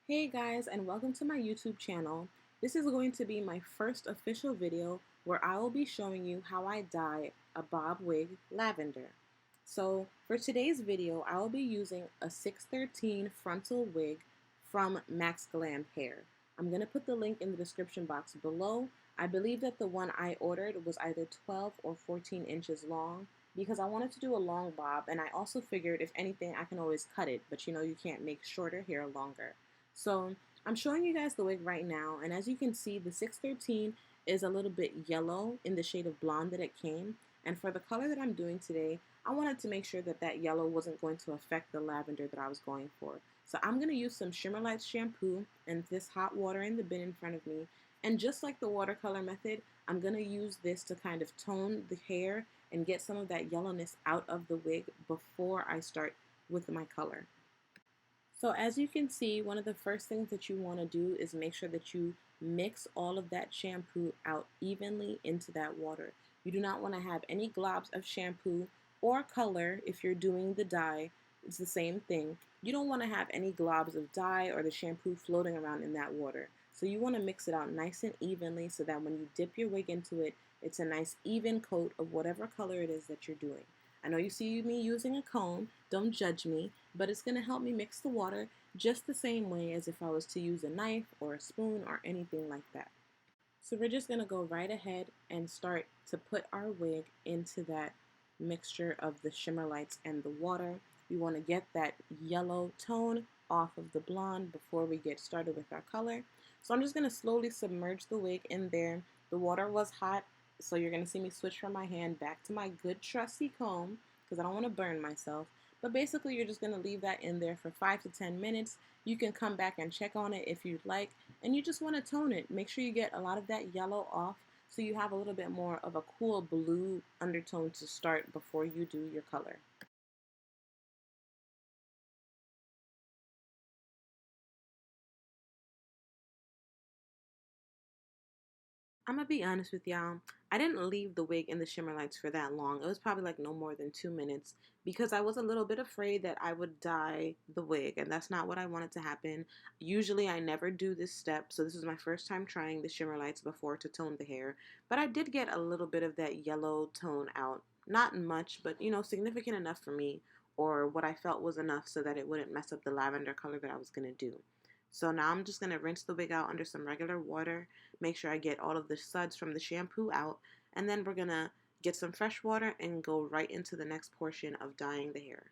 Hey guys, and welcome to my YouTube channel. This is going to be my first official video where I will be showing you how I dye a bob wig lavender. So for today's video, I will be using a 613 frontal wig from Maxglam hair. I'm going to put the link in the description box below. I believe that the one I ordered was either 12 or 14 inches long because I wanted to do a long bob, and I also figured if anything I can always cut it, but you can't make shorter hair longer. So I'm showing you guys the wig right now, and as you can see, the 613 is a little bit yellow in the shade of blonde that it came. And for the color that I'm doing today, I wanted to make sure that that yellow wasn't going to affect the lavender that I was going for. So I'm going to use some Shimmer Lights shampoo and this hot water in the bin in front of me. And just like the watercolor method, I'm going to use this to kind of tone the hair and get some of that yellowness out of the wig before I start with my color. So as you can see, one of the first things that you want to do is make sure that you mix all of that shampoo out evenly into that water. You do not want to have any globs of shampoo or color if you're doing the dye. It's the same thing. You don't want to have any globs of dye or the shampoo floating around in that water. So you want to mix it out nice and evenly so that when you dip your wig into it, it's a nice even coat of whatever color it is that you're doing. I know you see me using a comb, don't judge me, but it's going to help me mix the water just the same way as if I was to use a knife or a spoon or anything like that. So we're just going to go right ahead and start to put our wig into that mixture of the shimmer lights and the water. We want to get that yellow tone off of the blonde before we get started with our color. So I'm just going to slowly submerge the wig in there. The water was hot, so you're going to see me switch from my hand back to my good trusty comb because I don't want to burn myself. But basically, you're just going to leave that in there for 5 to 10 minutes. You can come back and check on it if you'd like, and you just want to tone it. Make sure you get a lot of that yellow off so you have a little bit more of a cool blue undertone to start before you do your color. I'm gonna be honest with y'all. I didn't leave the wig in the shimmer lights for that long. It was probably like no more than 2 minutes because I was a little bit afraid that I would dye the wig, and that's not what I wanted to happen. Usually I never do this step, so this is my first time trying the shimmer lights before to tone the hair. But I did get a little bit of that yellow tone out. Not much, but significant enough for me, or what I felt was enough so that it wouldn't mess up the lavender color that I was gonna do. So now I'm just gonna rinse the wig out under some regular water. Make sure I get all of the suds from the shampoo out, and then we're gonna get some fresh water and go right into the next portion of dyeing the hair.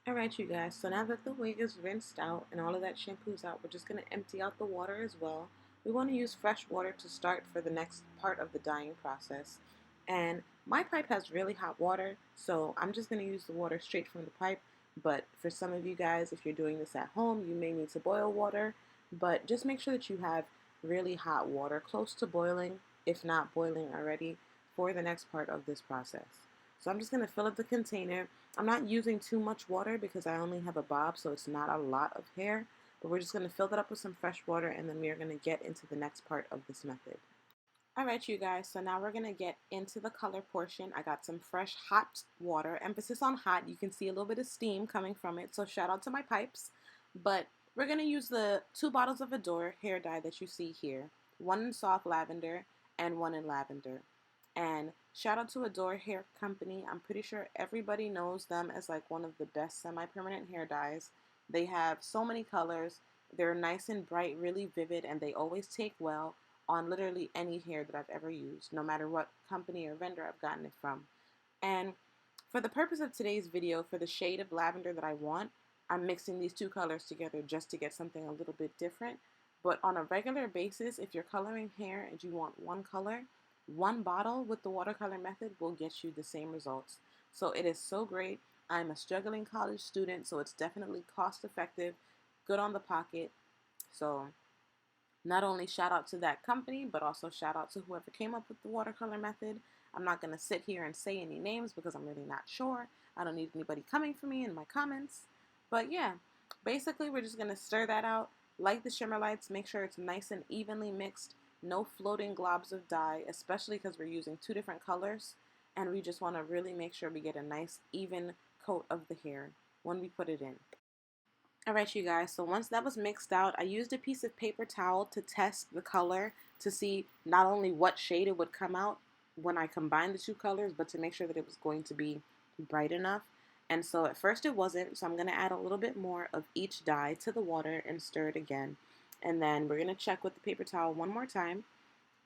Alright you guys, so now that the wig is rinsed out and all of that shampoo's out, we're just going to empty out the water as well. We want to use fresh water to start for the next part of the dyeing process. And my pipe has really hot water, so I'm just going to use the water straight from the pipe. But for some of you guys, if you're doing this at home, you may need to boil water. But just make sure that you have really hot water close to boiling, if not boiling already, for the next part of this process. So I'm just going to fill up the container. I'm not using too much water because I only have a bob, so it's not a lot of hair. But we're just going to fill that up with some fresh water, and then we are going to get into the next part of this method. Alright you guys, so now we're going to get into the color portion. I got some fresh hot water, emphasis on hot. You can see a little bit of steam coming from it, so shout out to my pipes. But we're going to use the 2 bottles of Adore hair dye that you see here. One in soft lavender and one in lavender. And shout out to Adore Hair Company. I'm pretty sure everybody knows them as like one of the best semi-permanent hair dyes. They have so many colors. They're nice and bright, really vivid, and they always take well on literally any hair that I've ever used, no matter what company or vendor I've gotten it from. And for the purpose of today's video, for the shade of lavender that I want, I'm mixing these 2 colors together just to get something a little bit different. But on a regular basis, if you're coloring hair and you want one color, one bottle with the watercolor method will get you the same results. So it is so great. I'm a struggling college student, so it's definitely cost effective, good on the pocket. So not only shout out to that company, but also shout out to whoever came up with the watercolor method. I'm not going to sit here and say any names because I'm really not sure. I don't need anybody coming for me in my comments. But yeah, basically we're just going to stir that out. Like the shimmer lights, make sure it's nice and evenly mixed. No floating globs of dye, especially because we're using two different colors. And we just want to really make sure we get a nice even coat of the hair when we put it in. Alright you guys, so once that was mixed out, I used a piece of paper towel to test the color to see not only what shade it would come out when I combined the two colors, but to make sure that it was going to be bright enough. And so at first it wasn't, so I'm going to add a little bit more of each dye to the water and stir it again. And then we're going to check with the paper towel one more time.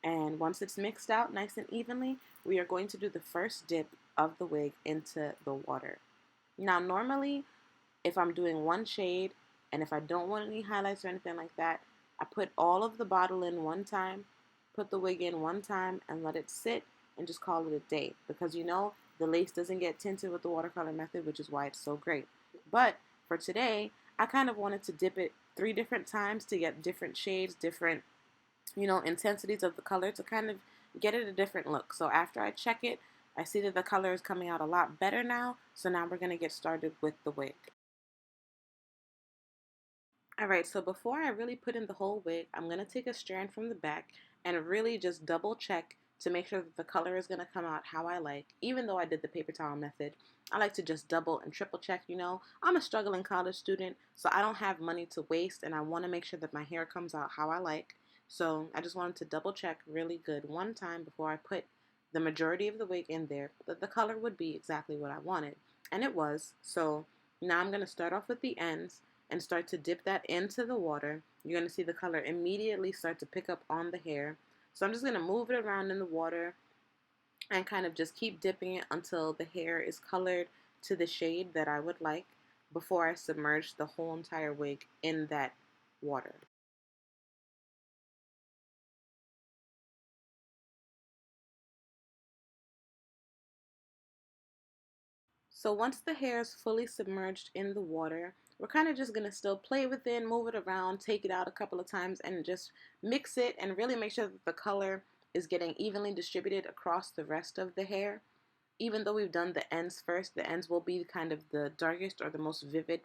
And once it's mixed out nice and evenly, we are going to do the first dip of the wig into the water. Now normally, if I'm doing one shade and if I don't want any highlights or anything like that, I put all of the bottle in one time, put the wig in one time, and let it sit and just call it a day. Because you know, the lace doesn't get tinted with the watercolor method, which is why it's so great. But for today, I kind of wanted to dip it 3 different times to get different shades, different, intensities of the color to kind of get it a different look. So after I check it, I see that the color is coming out a lot better now. So now we're going to get started with the wig. Alright, so before I really put in the whole wig, I'm going to take a strand from the back and really just double check to make sure that the color is going to come out how I like. Even though I did the paper towel method, I like to just double and triple check, I'm a struggling college student, so I don't have money to waste and I want to make sure that my hair comes out how I like. So I just wanted to double check really good one time before I put the majority of the wig in there, that the color would be exactly what I wanted. And it was. So now I'm going to start off with the ends and start to dip that into the water. You're going to see the color immediately start to pick up on the hair. So I'm just going to move it around in the water and kind of just keep dipping it until the hair is colored to the shade that I would like before I submerge the whole entire wig in that water. So once the hair is fully submerged in the water, we're kind of just going to still play with it, move it around, take it out a couple of times, and just mix it and really make sure that the color is getting evenly distributed across the rest of the hair. Even though we've done the ends first, the ends will be kind of the darkest or the most vivid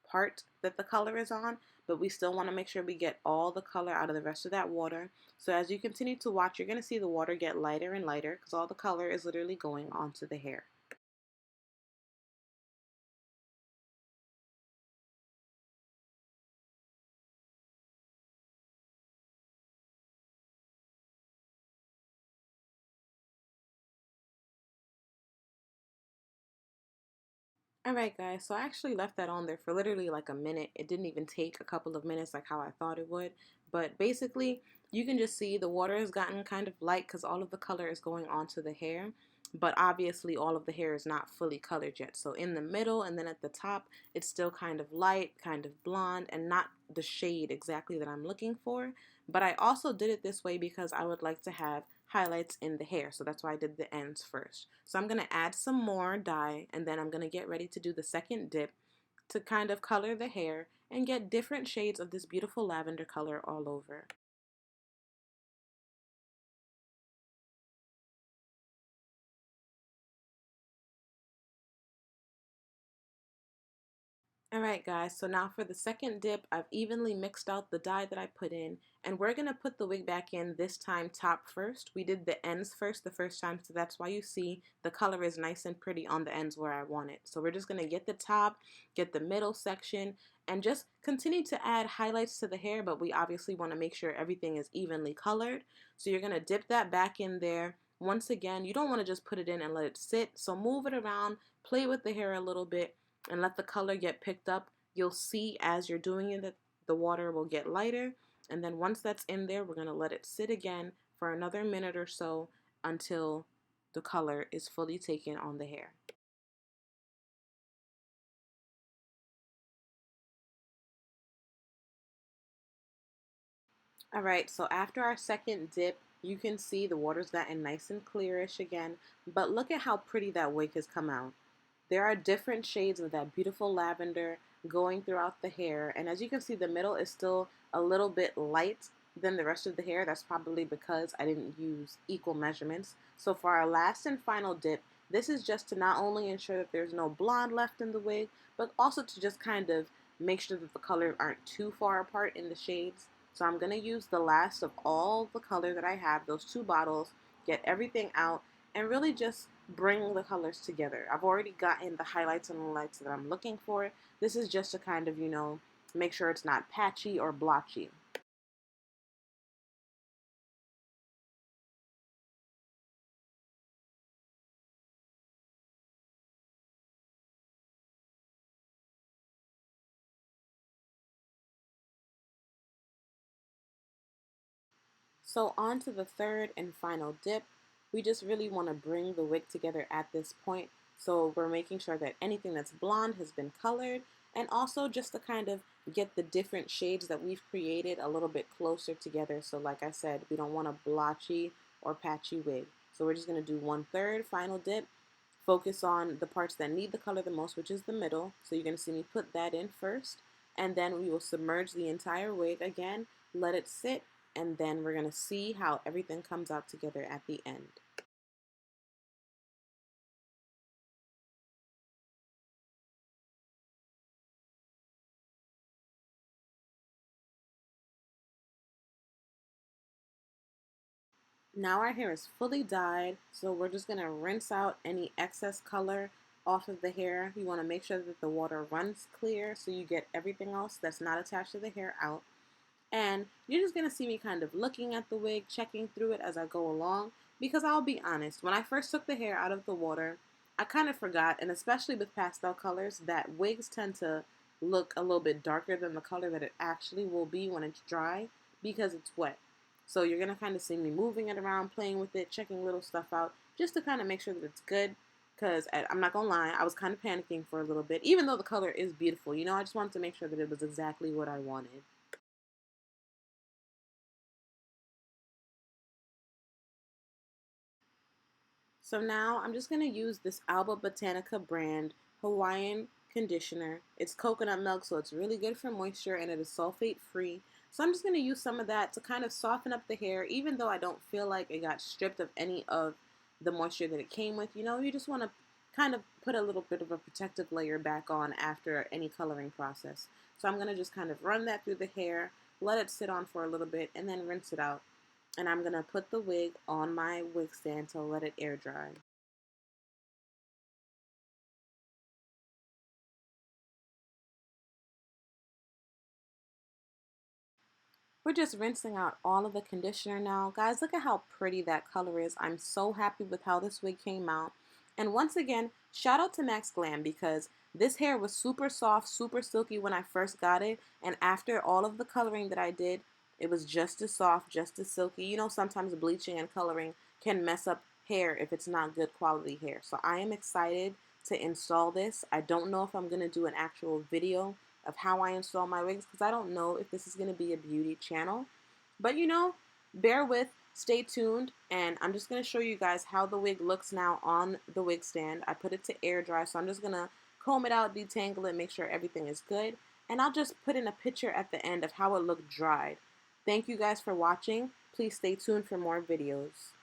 part that the color is on, but we still want to make sure we get all the color out of the rest of that water. So as you continue to watch, you're going to see the water get lighter and lighter because all the color is literally going onto the hair. Alright guys, so I actually left that on there for literally like a minute. It didn't even take a couple of minutes like how I thought it would. But basically, you can just see the water has gotten kind of light because all of the color is going onto the hair. But obviously all of the hair is not fully colored yet. So in the middle and then at the top, it's still kind of light, kind of blonde, and not the shade exactly that I'm looking for. But I also did it this way because I would like to have highlights in the hair, so that's why I did the ends first. So I'm going to add some more dye and then I'm going to get ready to do the second dip to kind of color the hair and get different shades of this beautiful lavender color all over. Alright guys, so now for the second dip, I've evenly mixed out the dye that I put in, and we're going to put the wig back in this time top first. We did the ends first the first time, so that's why you see the color is nice and pretty on the ends where I want it. So we're just going to get the top, get the middle section, and just continue to add highlights to the hair, but we obviously want to make sure everything is evenly colored. So you're going to dip that back in there. Once again, you don't want to just put it in and let it sit, so move it around, play with the hair a little bit, and let the color get picked up. You'll see as you're doing it that the water will get lighter, and then once that's in there, we're going to let it sit again for another minute or so until the color is fully taken on the hair. Alright, so after our second dip, you can see the water's gotten nice and clearish again, but look at how pretty that wig has come out. There are different shades of that beautiful lavender going throughout the hair, and as you can see, the middle is still a little bit light than the rest of the hair. That's probably because I didn't use equal measurements. So for our last and final dip, This is just to not only ensure that there's no blonde left in the wig, but also to just kind of make sure that the colors aren't too far apart in the shades. So I'm going to use the last of all the color that I have, those 2 bottles, get everything out, and really just bring the colors together. I've already gotten the highlights and lowlights that I'm looking for. This is just to kind of, make sure it's not patchy or blotchy. So on to the third and final dip. We just really want to bring the wig together at this point. So we're making sure that anything that's blonde has been colored, and also just to kind of get the different shades that we've created a little bit closer together. So like I said, we don't want a blotchy or patchy wig. So we're just going to do 1/3 final dip. Focus on the parts that need the color the most, which is the middle. So you're going to see me put that in first, and then we will submerge the entire wig again, let it sit, and then we're going to see how everything comes out together at the end. Now our hair is fully dyed, so we're just going to rinse out any excess color off of the hair. You want to make sure that the water runs clear so you get everything else that's not attached to the hair out. And you're just going to see me kind of looking at the wig, checking through it as I go along. Because I'll be honest, when I first took the hair out of the water, I kind of forgot, and especially with pastel colors, that wigs tend to look a little bit darker than the color that it actually will be when it's dry because it's wet. So you're going to kind of see me moving it around, playing with it, checking little stuff out, just to kind of make sure that it's good. Because I'm not going to lie, I was kind of panicking for a little bit, even though the color is beautiful. I just wanted to make sure that it was exactly what I wanted. So now I'm just going to use this Alba Botanica brand Hawaiian conditioner. It's coconut milk, so it's really good for moisture, and it is sulfate free. So I'm just going to use some of that to kind of soften up the hair, even though I don't feel like it got stripped of any of the moisture that it came with. You just want to kind of put a little bit of a protective layer back on after any coloring process. So I'm going to just kind of run that through the hair, let it sit on for a little bit, and then rinse it out. And I'm going to put the wig on my wig stand to let it air dry. We're just rinsing out all of the conditioner now. Guys, look at how pretty that color is. I'm so happy with how this wig came out. And once again, shout out to Maxglam because this hair was super soft, super silky when I first got it. And after all of the coloring that I did, it was just as soft, just as silky. Sometimes bleaching and coloring can mess up hair if it's not good quality hair. So I am excited to install this. I don't know if I'm going to do an actual video of how I install my wigs because I don't know if this is going to be a beauty channel. But bear with, stay tuned, and I'm just going to show you guys how the wig looks now on the wig stand. I put it to air dry, so I'm just going to comb it out, detangle it, make sure everything is good, and I'll just put in a picture at the end of how it looked dried. Thank you guys for watching. Please stay tuned for more videos.